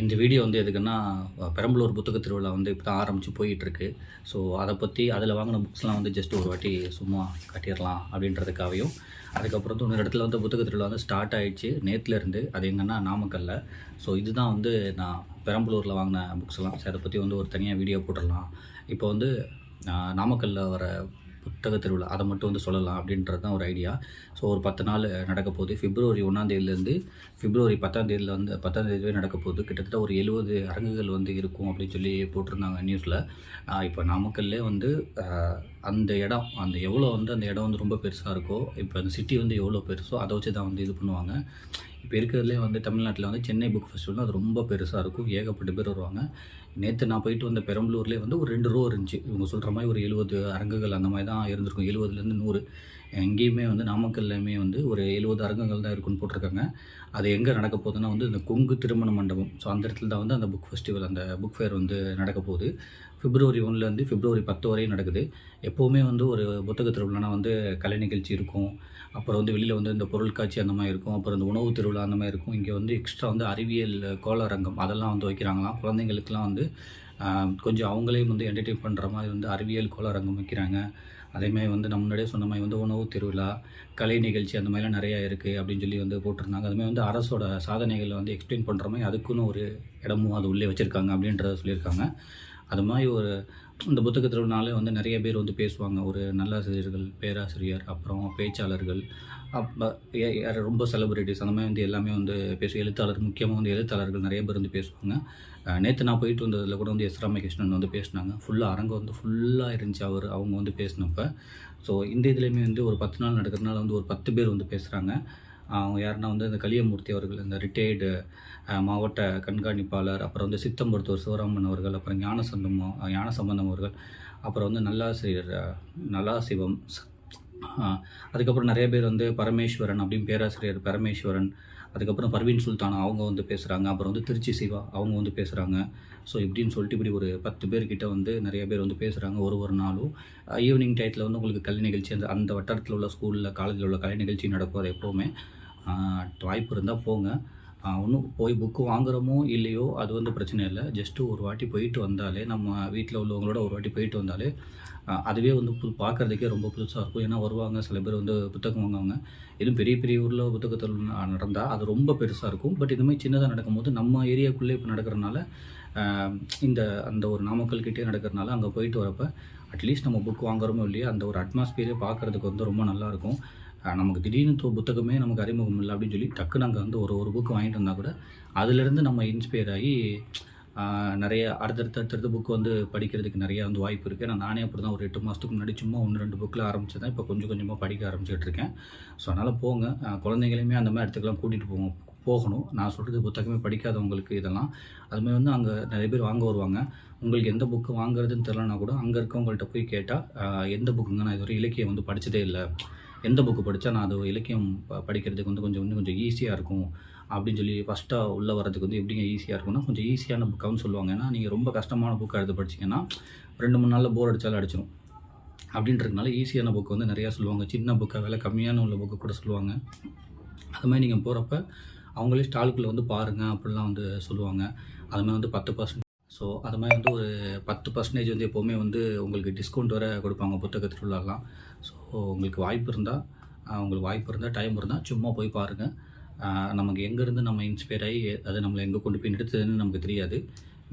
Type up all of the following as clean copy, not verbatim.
இந்த வீடியோ வந்து எதுக்குன்னா, பெரம்பலூர் புத்தக திருவிழா வந்து இப்போ தான் ஆரம்பித்து போயிட்டுருக்கு. ஸோ அதை பற்றி அதில் வாங்கின புக்ஸ்லாம் வந்து ஜஸ்ட் ஒரு வாட்டி சும்மா காட்டிடலாம் அப்படின்றதுக்காகவும், அதுக்கப்புறம் வந்து இன்னொரு இடத்துல வந்து புத்தக திருவிழா வந்து ஸ்டார்ட் ஆகிடுச்சு நேற்றுலேருந்து. அது எங்கன்னா நாமக்கல்ல. ஸோ இதுதான் வந்து நான் பெரம்பலூரில் வாங்கின புக்ஸ்லாம். ஸோ அதை பற்றி வந்து ஒரு தனியாக வீடியோ போட்டுடலாம். இப்போ வந்து நாமக்கல்லில் வர புத்தக திருவிழா அதை மட்டும் வந்து சொல்லலாம் அப்படின்றது தான் ஒரு ஐடியா. ஸோ ஒரு 10 நாள் நடக்க போகுது. பிப்ரவரி 1ஆம் தேதியிலேருந்து பிப்ரவரி 10ஆம் தேதியில் வந்து 10ஆம் தேதி வரை நடக்க போகுது. கிட்டத்தட்ட ஒரு 70 அரங்குகள் வந்து இருக்கும் அப்படின்னு சொல்லி போட்டிருந்தாங்க நியூஸில். இப்போ நாமக்கல்லே வந்து அந்த இடம் அந்த எவ்வளோ வந்து அந்த இடம் வந்து ரொம்ப பெருசாக இருக்கோ, இப்போ அந்த சிட்டி வந்து எவ்வளோ பெருசோ அதை வச்சு தான் வந்து இது பண்ணுவாங்க. இப்போ இருக்கிறதுலே வந்து தமிழ்நாட்டில் வந்து சென்னை புக் ஃபெஸ்டிவல் அது ரொம்ப பெருசாக இருக்கும். ஏகப்பட்ட பேர் வருவாங்க. நேற்று நான் போயிட்டு வந்த பெரம்பலூர்லேயே வந்து ஒரு 2 ரோ இருந்துச்சு. இவங்க சொல்கிற மாதிரி ஒரு 70 அரங்குகள் அந்த மாதிரி தான் இருந்திருக்கும். 70லேருந்து 100. எங்கேயுமே வந்து நாமக்கல்லையுமே வந்து ஒரு 70 அரங்குகள் தான் இருக்குன்னு போட்டிருக்காங்க. அது எங்கே நடக்க போகுதுன்னா வந்து இந்த கொங்கு திருமண மண்டபம். ஸோ அந்த இடத்துல தான் வந்து அந்த புக் ஃபெஸ்டிவல் அந்த புக் ஃபேர் வந்து நடக்க போகுது. பிப்ரவரி 1லேருந்து பிப்ரவரி 10 வரையும் நடக்குது. எப்போவுமே வந்து ஒரு புத்தக திருவிழானா வந்து கலை நிகழ்ச்சி இருக்கும். அப்புறம் வந்து வெளியில் வந்து இந்த பொருட்காட்சி அந்த மாதிரி இருக்கும். அப்புறம் இந்த உணவு திருவிழா அந்த மாதிரி இருக்கும். இங்கே வந்து எக்ஸ்ட்ரா வந்து அறிவியல் கோளரங்கம் அதெல்லாம் வந்து வைக்கிறாங்களாம். குழந்தைங்களுக்குலாம் வந்து கொஞ்சம் அவங்களையும் வந்து என்டர்டெயின் பண்ணுற மாதிரி வந்து அறிவியல் கோளரங்கம் வைக்கிறாங்க. அதேமாதிரி வந்து நம்ம முன்னாடியே சொன்ன மாதிரி வந்து உணவு திருவிழா, கலை நிகழ்ச்சி அந்த மாதிரிலாம் நிறையா இருக்குது அப்படின்னு சொல்லி வந்து போட்டிருந்தாங்க. அதுமாதிரி வந்து அரசோட சாதனைகளை வந்து எக்ஸ்பிளைன் பண்ணுற மாதிரி அதுக்குன்னு ஒரு இடமும் அது உள்ளே வச்சுருக்காங்க அப்படின்றத சொல்லியிருக்காங்க. அது மாதிரி ஒரு இந்த புத்தக திருவிழானாலே வந்து நிறைய பேர் வந்து பேசுவாங்க. ஒரு நல்லாசிரியர்கள், பேராசிரியர், அப்புறம் பேச்சாளர்கள், அப்போ ரொம்ப செலிபிரிட்டிஸ் அந்த மாதிரி வந்து எல்லாமே வந்து எழுத்தாளர், முக்கியமாக வந்து எழுத்தாளர்கள் நிறைய பேர் வந்து பேசுவாங்க. நேற்று நான் போயிட்டு வந்ததில் கூட வந்து எஸ் ராமகிருஷ்ணன் வந்து பேசினாங்க. ஃபுல்லாக அரங்கு வந்து ஃபுல்லாக இருந்துச்சு அவங்க வந்து பேசினப்போ. ஸோ இந்த இதுலேயுமே வந்து ஒரு 10 நாள் நடக்கிறதுனால வந்து ஒரு 10 பேர் வந்து பேசுகிறாங்க. அவங்க யாருன்னா வந்து இந்த கலியமூர்த்தி அவர்கள், இந்த ரிட்டையர்டு மாவட்ட கண்காணிப்பாளர், அப்புறம் வந்து சித்த மருத்துவர் சிவராமன் அவர்கள், அப்புறம் ஞானசம்பந்தம் அவர்கள், அப்புறம் வந்து நல்லாசிரியர் நல்லாசிவம், அதுக்கப்புறம் நிறைய பேர் வந்து பரமேஸ்வரன் அப்படின்னு பேராசிரியர் பரமேஸ்வரன், அதுக்கப்புறம் பர்வீன் சுல்தானா அவங்க வந்து பேசுகிறாங்க. அப்புறம் வந்து திருச்சி சிவா அவங்க வந்து பேசுகிறாங்க. ஸோ இப்படின்னு சொல்லிட்டு இப்படி ஒரு 10 பேர்கிட்ட வந்து நிறைய பேர் வந்து பேசுகிறாங்க ஒரு நாளும். ஈவினிங் டயத்தில் வந்து உங்களுக்கு கலை நிகழ்ச்சி அந்த வட்டாரத்தில் உள்ள ஸ்கூலில் காலேஜில் உள்ள கலை நிகழ்ச்சி நடக்கும். அது எப்போவுமே வாய்ப்பு இருந்தால் போங்க. ஒன்றும் போய் புக்கு வாங்குகிறோமோ இல்லையோ அது வந்து பிரச்சனை இல்லை. ஜஸ்ட்டு ஒரு வாட்டி போயிட்டு வந்தாலே, நம்ம வீட்டில் உள்ளவங்களோட ஒரு வாட்டி போயிட்டு வந்தாலே அதுவே வந்து பார்க்குறதுக்கே ரொம்ப புதுசாக இருக்கும். ஏன்னா வருவாங்க சில பேர் வந்து புத்தகம் வாங்குவாங்க. எதுவும் பெரிய பெரிய ஊரில் புத்தகத்தில் நடந்தால் அது ரொம்ப பெருசாக இருக்கும். பட் இதுமாதிரி சின்னதாக நடக்கும்போது நம்ம ஏரியாக்குள்ளே இப்போ நடக்கிறனால அந்த ஒரு நாமக்கல்கிட்டே நடக்கிறனால அங்கே போயிட்டு வரப்போ அட்லீஸ்ட் நம்ம புக் வாங்குறோமோ இல்லையோ அந்த ஒரு அட்மாஸ்பியரே பார்க்குறதுக்கு வந்து ரொம்ப நல்லாயிருக்கும். நமக்கு திடீர்னு புத்தகமே நமக்கு அறிமுகம் இல்லை அப்படின்னு சொல்லி டக்குன்னு அங்கே வந்து ஒரு புக்கு வாங்கிட்டு வந்தால் கூட அதிலேருந்து நம்ம இன்ஸ்பயர் ஆகி நிறைய அடுத்தடுத்த புக்கு வந்து படிக்கிறதுக்கு நிறையா வந்து வாய்ப்பு இருக்குது. நானே அப்படி தான் ஒரு 8 மாதத்துக்கு முன்னாடி சும்மா 1-2 புக்கில் ஆரம்பிச்சு தான் இப்போ கொஞ்சம் கொஞ்சமாக படிக்க ஆரம்பிச்சுட்டு இருக்கேன். ஸோ அதனால் போங்க, குழந்தைங்களையுமே அந்த மாதிரி இடத்துக்குலாம் கூட்டிகிட்டு போகணும். நான் சொல்கிறது புத்தகமே படிக்காதவங்களுக்கு இதெல்லாம். அதுமாதிரி வந்து அங்கே நிறைய பேர் வாங்க வருவாங்க. உங்களுக்கு எந்த புக்கு வாங்குறதுன்னு தெரியலனா கூட அங்கே இருக்கவங்கள்ட்ட போய் கேட்டால் எந்த புக்குங்க நான் இதுவரை இலக்கியம் வந்து படித்ததே இல்லை, எந்த புக்கு படித்தா நான் அது இலக்கியம் படிக்கிறதுக்கு வந்து இன்னும் கொஞ்சம் ஈஸியாக இருக்கும் அப்படின்னு சொல்லி ஃபஸ்ட்டாக உள்ளே வரதுக்கு வந்து எப்படிங்க ஈஸியாக இருக்கும்னா கொஞ்சம் ஈஸியான புக்காகவும் சொல்லுவாங்க. ஏன்னா நீங்கள் ரொம்ப கஷ்டமான புக்கை எடுத்து படிச்சிங்கன்னா 2-3 நாளில் போர் அடித்தாலும் அடிச்சிடும். அப்படின்றதுனால ஈஸியான புக்கு வந்து நிறையா சொல்லுவாங்க. சின்ன புக்கை விலை கம்மியான உள்ள புக்கு கூட சொல்லுவாங்க. அது மாதிரி நீங்கள் போகிறப்ப அவங்களே ஸ்டாலுக்குள்ளே வந்து பாருங்கள் அப்படிலாம் வந்து சொல்லுவாங்க. அது மாதிரி வந்து 10%. ஸோ அது மாதிரி வந்து ஒரு 10% வந்து எப்போவுமே வந்து உங்களுக்கு டிஸ்கவுண்ட் வேறு கொடுப்பாங்க புத்தக திருவிழாலாம். ஸோ உங்களுக்கு வாய்ப்பு இருந்தால் டைம் இருந்தால் சும்மா போய் பாருங்கள். நமக்கு எங்கேருந்து நம்ம இன்ஸ்பயர் ஆகி அது நம்மளை எங்கே கொண்டு போய் நிறுத்துதுன்னு நமக்கு தெரியாது.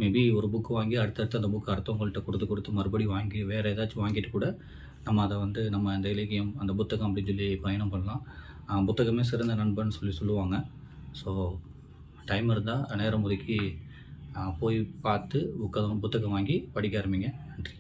மேபி ஒரு புக்கு வாங்கி அடுத்தடுத்து அந்த புக்கு அடுத்தவங்கள்ட்ட கொடுத்து மறுபடியும் வாங்கி வேறு ஏதாச்சும் வாங்கிட்டு கூட நம்ம அதை வந்து நம்ம அந்த இலக்கியம் அந்த புத்தகம் அப்படின்னு சொல்லி பயணம் பண்ணலாம். புத்தகமே சிறந்த நண்பன் சொல்லுவாங்க. ஸோ டைம் இருந்தால் நேரம் ஒதுக்கி போய் பார்த்து புத்தகம் வாங்கி படிக்க ஆரம்பிங்க. நன்றி.